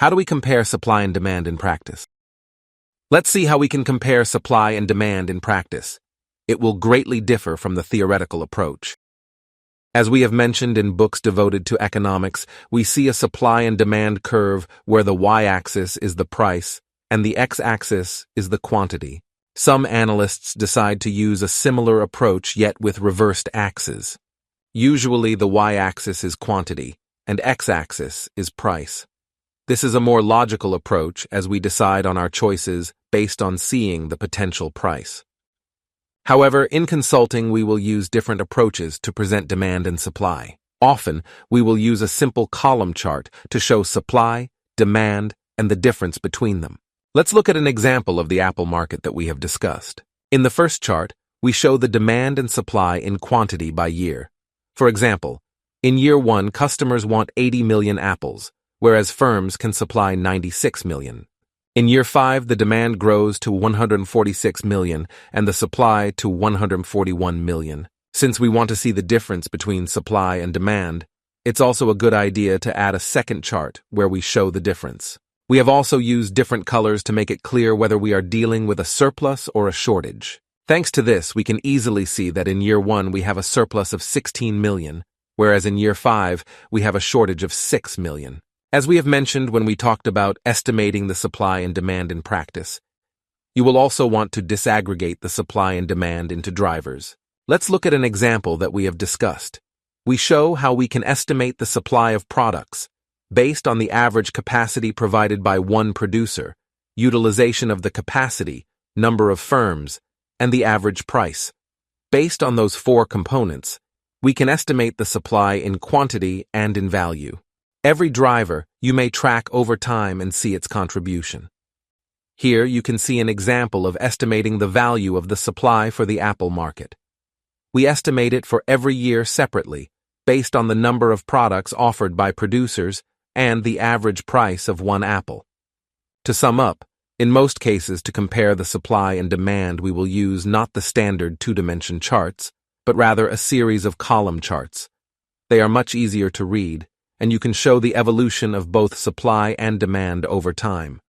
How do we compare supply and demand in practice? Let's see how we can compare supply and demand in practice. It will greatly differ from the theoretical approach. As we have mentioned in books devoted to economics, we see a supply and demand curve where the y-axis is the price and the x-axis is the quantity. Some analysts decide to use a similar approach yet with reversed axes. Usually the y-axis is quantity and x-axis is price. This is a more logical approach as we decide on our choices based on seeing the potential price. However, in consulting, we will use different approaches to present demand and supply. Often, we will use a simple column chart to show supply, demand, and the difference between them. Let's look at an example of the Apple market that we have discussed. In the first chart, we show the demand and supply in quantity by year. For example, in year 1, customers want 80 million apples, whereas firms can supply 96 million. In year 5, the demand grows to 146 million and the supply to 141 million. Since we want to see the difference between supply and demand, it's also a good idea to add a second chart where we show the difference. We have also used different colors to make it clear whether we are dealing with a surplus or a shortage. Thanks to this, we can easily see that in year 1 we have a surplus of 16 million, whereas in year 5 we have a shortage of 6 million. As we have mentioned when we talked about estimating the supply and demand in practice, you will also want to disaggregate the supply and demand into drivers. Let's look at an example that we have discussed. We show how we can estimate the supply of products based on the average capacity provided by one producer, utilization of the capacity, number of firms, and the average price. Based on those 4 components, we can estimate the supply in quantity and in value. Every driver you may track over time and see its contribution. Here you can see an example of estimating the value of the supply for the Apple market. We estimate it for every year separately, based on the number of products offered by producers and the average price of one apple. To sum up, in most cases to compare the supply and demand we will use not the standard 2-dimension charts, but rather a series of column charts. They are much easier to read, and you can show the evolution of both supply and demand over time.